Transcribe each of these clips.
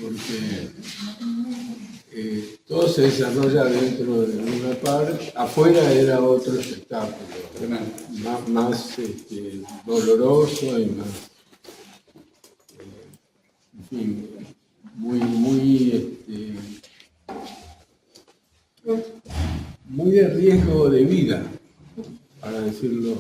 porque todo se desarrolla dentro de una parte, afuera era otro espectáculo, más doloroso y más, en fin, muy de riesgo de vida, para decirlo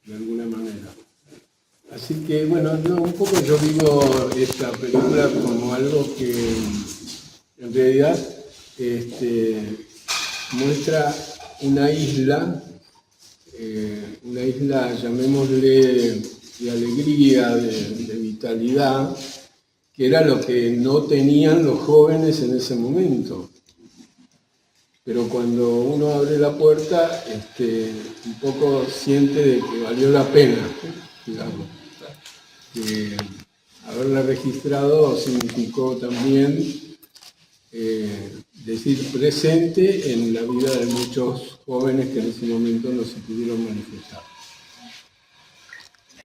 de alguna manera. Así que, bueno, un poco yo vivo esta película como algo que en realidad muestra una isla, llamémosle, de alegría, de vitalidad, que era lo que no tenían los jóvenes en ese momento. Pero cuando uno abre la puerta, un poco siente de que valió la pena, digamos. Que haberla registrado significó también decir presente en la vida de muchos jóvenes que en ese momento no se pudieron manifestar.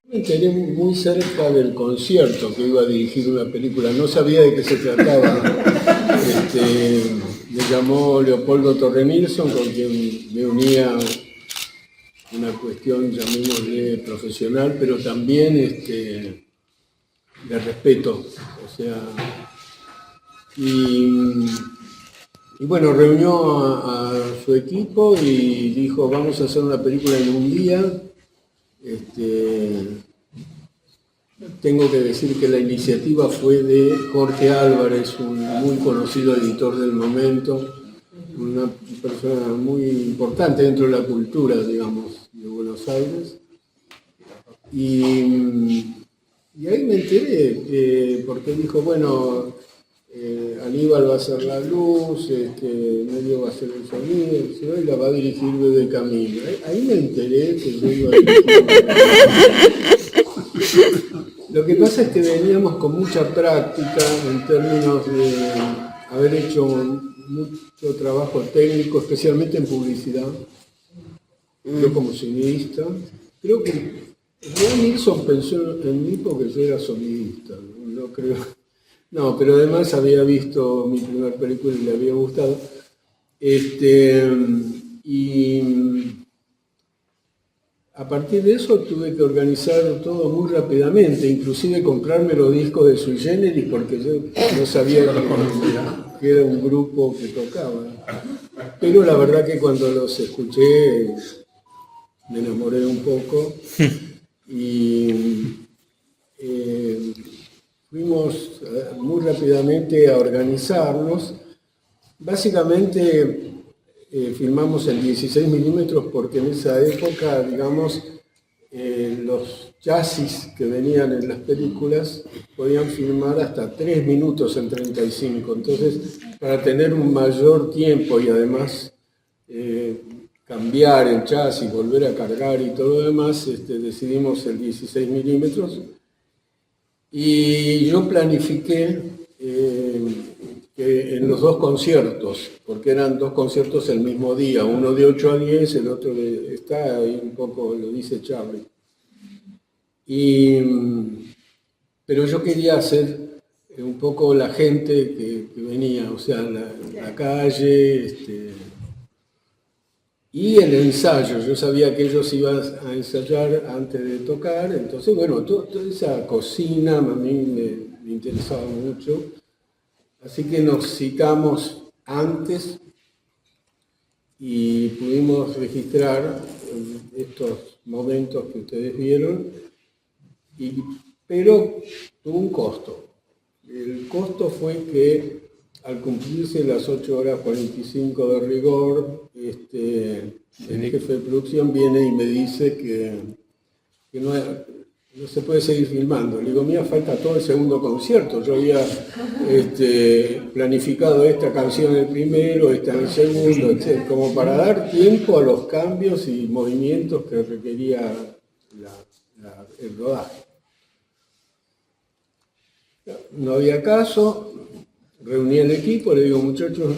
Me enteré muy cerca del concierto que iba a dirigir una película, no sabía de qué se trataba. Me llamó Leopoldo Torrenilson, con quien me unía una cuestión, llamémosle, profesional, pero también de respeto. O sea, y bueno, reunió a su equipo y dijo, vamos a hacer una película en un día. Tengo que decir que la iniciativa fue de Jorge Álvarez, un muy conocido editor del momento, una persona muy importante dentro de la cultura, digamos, de Buenos Aires. Y ahí me enteré, porque dijo, bueno, Aníbal va a hacer la luz, Medio va a hacer el sonido, y la va a dirigir Bebe Camino. Ahí me enteré que yo iba a dirigir. Lo que pasa es que veníamos con mucha práctica en términos de haber hecho mucho trabajo técnico, especialmente en publicidad. Yo como sonidista, creo que Jan Nilsson pensó en mí porque yo era sonidista, no creo. No, pero además había visto mi primera película y le había gustado. Y a partir de eso tuve que organizar todo muy rápidamente, inclusive comprarme los discos de Sui Generis porque yo no sabía que era un grupo que tocaba. Pero la verdad que cuando los escuché me enamoré un poco y fuimos muy rápidamente a organizarnos. Básicamente filmamos en 16 milímetros porque en esa época, digamos, los chasis que venían en las películas podían filmar hasta 3 minutos en 35. Entonces, para tener un mayor tiempo y además cambiar el chasis, volver a cargar y todo lo demás, decidimos el 16 milímetros. Y yo planifiqué que en los dos conciertos, porque eran dos conciertos el mismo día, uno de 8 a 10, el otro está ahí un poco, lo dice Charlie. Pero yo quería hacer un poco la gente que venía, o sea, la calle, y el ensayo. Yo sabía que ellos iban a ensayar antes de tocar, entonces, bueno, toda esa cocina a mí me interesaba mucho. Así que nos citamos antes y pudimos registrar estos momentos que ustedes vieron, pero tuvo un costo. El costo fue que al cumplirse las 8 horas 45 de rigor, el jefe de producción viene y me dice que no se puede seguir filmando. Le digo, mira, falta todo el segundo concierto. Yo había planificado esta canción en el primero, esta en el segundo, etc., como para dar tiempo a los cambios y movimientos que requería el rodaje. No había caso, reuní el equipo, le digo, muchachos,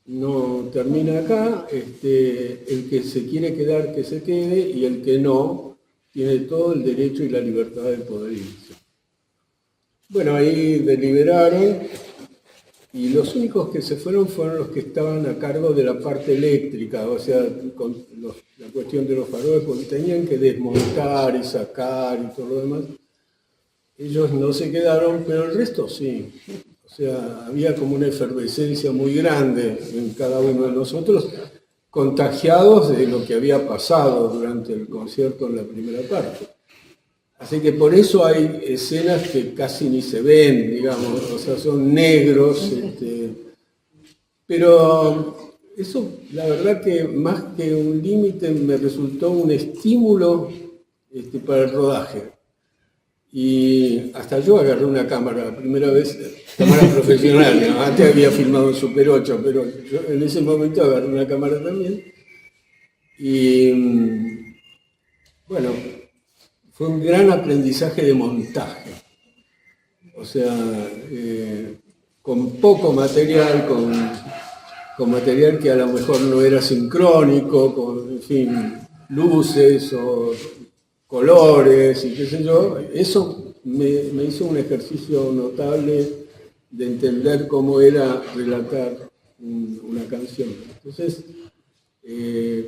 no termina acá, el que se quiere quedar que se quede y el que no, tiene todo el derecho y la libertad de poder irse. Bueno, ahí deliberaron Y los únicos que se fueron los que estaban a cargo de la parte eléctrica, o sea, con la cuestión de los faroles, porque tenían que desmontar y sacar y todo lo demás. Ellos no se quedaron, pero el resto sí. O sea, había como una efervescencia muy grande en cada uno de nosotros, contagiados de lo que había pasado durante el concierto en la primera parte. Así que por eso hay escenas que casi ni se ven, digamos, o sea, son negros. Pero eso, la verdad que más que un límite, me resultó un estímulo para el rodaje. Y hasta yo agarré una cámara, la primera vez, cámara profesional, ¿no? Antes había filmado en Super 8, pero yo en ese momento agarré una cámara también. Y bueno, fue un gran aprendizaje de montaje. O sea, con poco material, con material que a lo mejor no era sincrónico, con, en fin, luces o colores y qué sé yo, eso me hizo un ejercicio notable de entender cómo era relatar una canción. Entonces,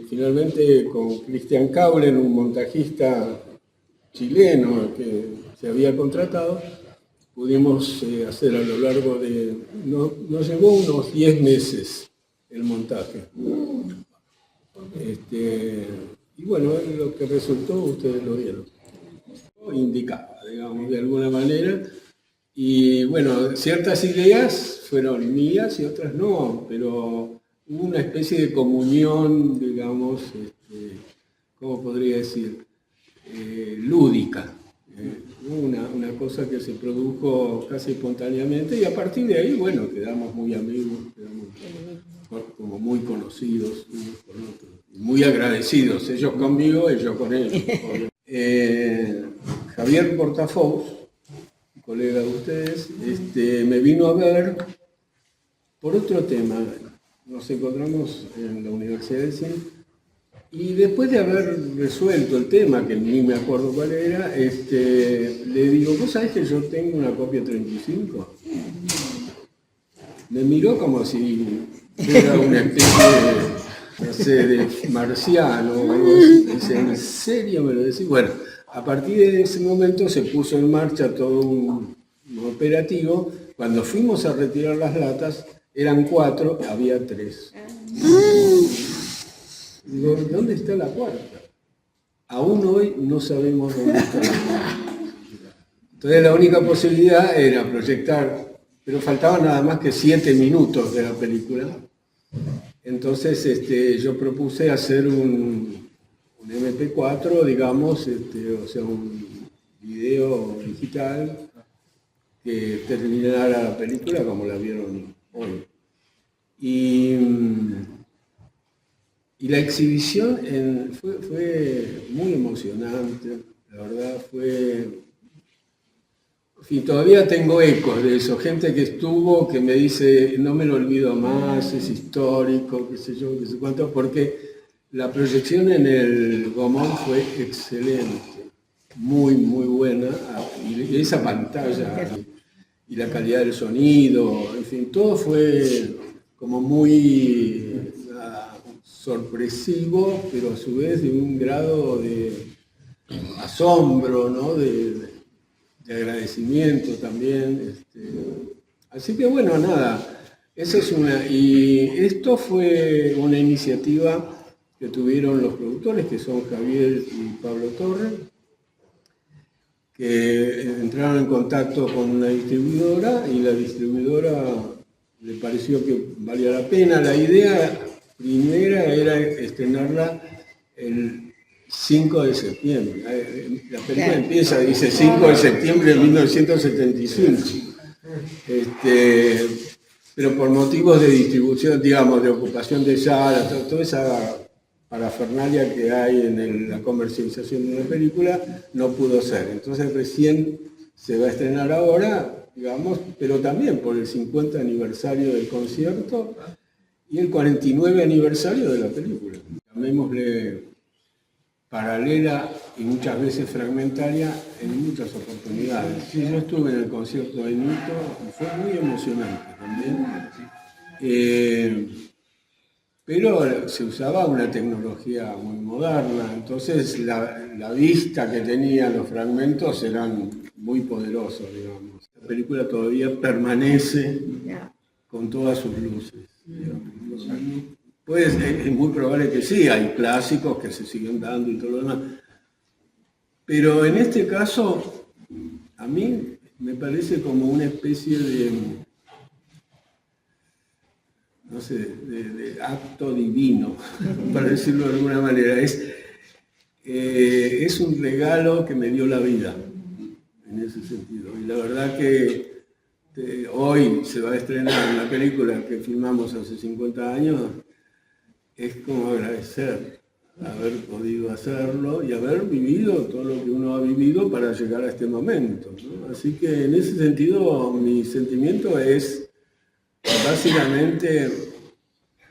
finalmente con Cristian Caulen, un montajista chileno que se había contratado, pudimos hacer a lo largo de... Nos llevó unos 10 meses el montaje. Y bueno, lo que resultó, ustedes lo vieron. Indicaba, digamos, de alguna manera. Y bueno, ciertas ideas fueron mías y otras no, pero hubo una especie de comunión, digamos, ¿cómo podría decir? Lúdica. Una cosa que se produjo casi espontáneamente y a partir de ahí, bueno, quedamos muy amigos, quedamos como muy conocidos unos con otros, muy agradecidos, ellos conmigo y yo con ellos. Javier Portafós, colega de ustedes, me vino a ver por otro tema. Nos encontramos en la Universidad de Cine y después de haber resuelto el tema, que ni me acuerdo cuál era, le digo, ¿vos sabés que yo tengo una copia 35? Me miró como si era una especie de, no sé, de marciano o algo así. Dice, ¿en serio me lo decís? Bueno, a partir de ese momento se puso en marcha todo un operativo. Cuando fuimos a retirar las latas, eran 4, había 3. Digo, ¿dónde está la cuarta? Aún hoy no sabemos dónde está la cuarta. Entonces la única posibilidad era proyectar, pero faltaban nada más que 7 minutos de la película. Entonces yo propuse hacer un MP4, digamos, o sea, un video digital que terminara la película como la vieron hoy. Y la exhibición fue muy emocionante, la verdad fue... En fin, todavía tengo ecos de eso, gente que estuvo, que me dice, no me lo olvido más, es histórico, qué sé yo, qué sé cuánto, porque la proyección en el Gaumont fue excelente, muy, muy buena, y esa pantalla, y la calidad del sonido, en fin, todo fue como muy sorpresivo, pero a su vez de un grado de asombro, ¿no? de agradecimiento también. Así que bueno, nada, esa es una... Y esto fue una iniciativa que tuvieron los productores, que son Javier y Pablo Torre, que entraron en contacto con una distribuidora y la distribuidora le pareció que valía la pena. La idea primera era estrenarla el 5 de septiembre. La película empieza, dice 5 de septiembre de 1975. Pero por motivos de distribución, digamos, de ocupación de salas, toda esa parafernalia que hay en la comercialización de una película, no pudo ser. Entonces recién se va a estrenar ahora, digamos, pero también por el 50 aniversario del concierto y el 49 aniversario de la película. Llamémosle paralela y muchas veces fragmentaria en muchas oportunidades. Sí, yo estuve en el concierto de Nito y fue muy emocionante también. Pero se usaba una tecnología muy moderna, entonces la vista que tenían los fragmentos eran muy poderosos, digamos. La película todavía permanece con todas sus luces. Pues es muy probable que sí, hay clásicos que se siguen dando y todo lo demás. Pero en este caso, a mí me parece como una especie de, no sé, de acto divino, para decirlo de alguna manera. Es un regalo que me dio la vida, en ese sentido. Y la verdad que hoy se va a estrenar una película que filmamos hace 50 años, es como agradecer haber podido hacerlo y haber vivido todo lo que uno ha vivido para llegar a este momento, ¿no? Así que en ese sentido mi sentimiento es básicamente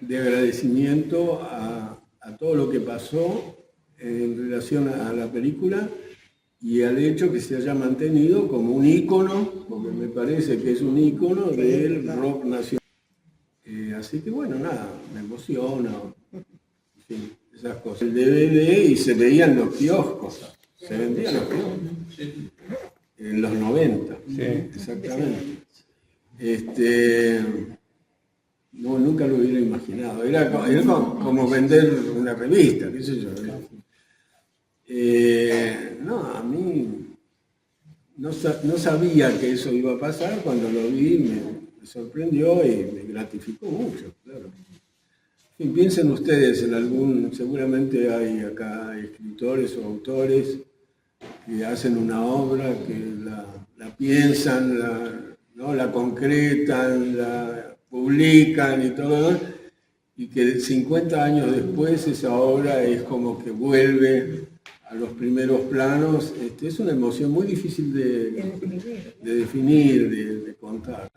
de agradecimiento a todo lo que pasó en relación a la película y al hecho que se haya mantenido como un ícono, porque me parece que es un ícono del rock nacional. Así que bueno, nada, me emociona, en fin, esas cosas. El DVD y se veían los kioscos, se vendían los kioscos, en los 90, sí. Exactamente. No, nunca lo hubiera imaginado, era como vender una revista, qué sé yo. No, a mí no sabía que eso iba a pasar, cuando lo vi me sorprendió y me gratificó mucho, claro. Y piensen ustedes en seguramente hay acá escritores o autores que hacen una obra, que la piensan, la concretan, la publican y todo, y que 50 años después esa obra es como que vuelve a los primeros planos. Es una emoción muy difícil de definir, de contar.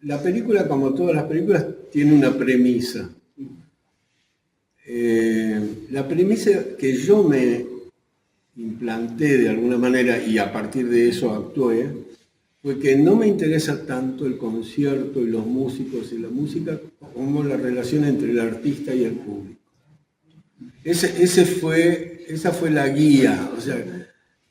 La película, como todas las películas, tiene una premisa. La premisa que yo me implanté de alguna manera y a partir de eso actué, fue que no me interesa tanto el concierto y los músicos y la música como la relación entre el artista y el público. Esa fue la guía. O sea,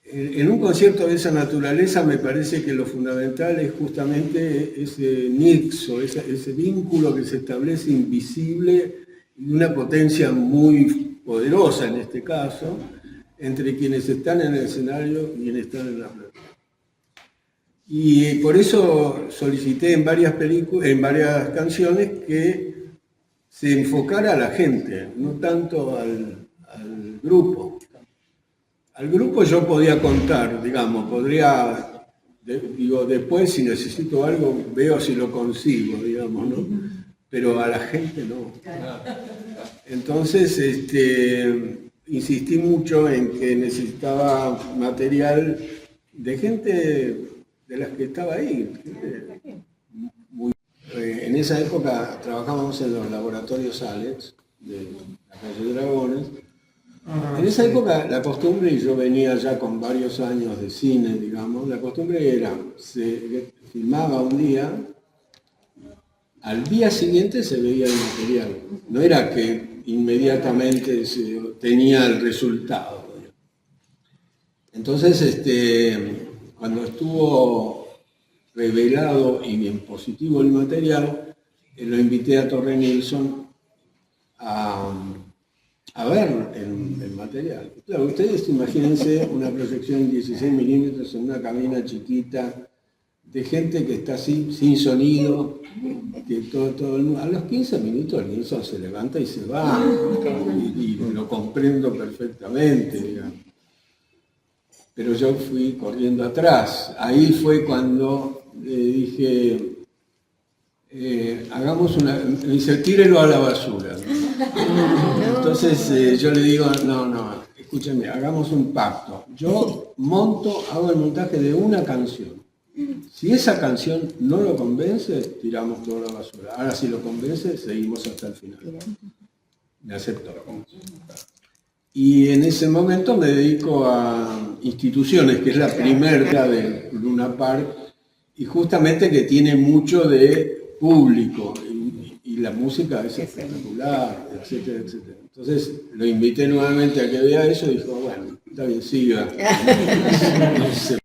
en un concierto de esa naturaleza me parece que lo fundamental es justamente ese nexo, ese vínculo que se establece invisible y de una potencia muy poderosa en este caso, entre quienes están en el escenario y quienes están en la platea. Y por eso solicité en varias canciones que se enfocara a la gente, no tanto al grupo. Al grupo yo podía contar, digamos, después si necesito algo, veo si lo consigo, digamos, ¿no? Pero a la gente no. Entonces, insistí mucho en que necesitaba material de gente de las que estaba ahí. En esa época trabajábamos en los laboratorios Alex, de la calle Dragones. En esa época la costumbre, y yo venía ya con varios años de cine, digamos, la costumbre era, se filmaba un día, al día siguiente se veía el material. No era que inmediatamente se tenía el resultado. Entonces, cuando estuvo revelado y bien positivo el material, lo invité a Torre Nilsson a ver el material. Claro, ustedes imagínense una proyección en 16 milímetros en una cabina chiquita, de gente que está así, sin sonido, que todo el mundo, a los 15 minutos Nilsson se levanta y se va, y lo comprendo perfectamente, digamos. Pero yo fui corriendo atrás. Ahí fue cuando le dije, me dice, tírelo a la basura. Entonces yo le digo, no, escúcheme, hagamos un pacto. Yo hago el montaje de una canción. Si esa canción no lo convence, tiramos toda la basura. Ahora, si lo convence, seguimos hasta el final. Me aceptó. Y en ese momento me dedico a instituciones, que es la primera de Luna Park, y justamente que tiene mucho de público, y la música es espectacular, etcétera, etcétera. Entonces lo invité nuevamente a que vea eso y dijo, bueno, está bien, siga. No sé.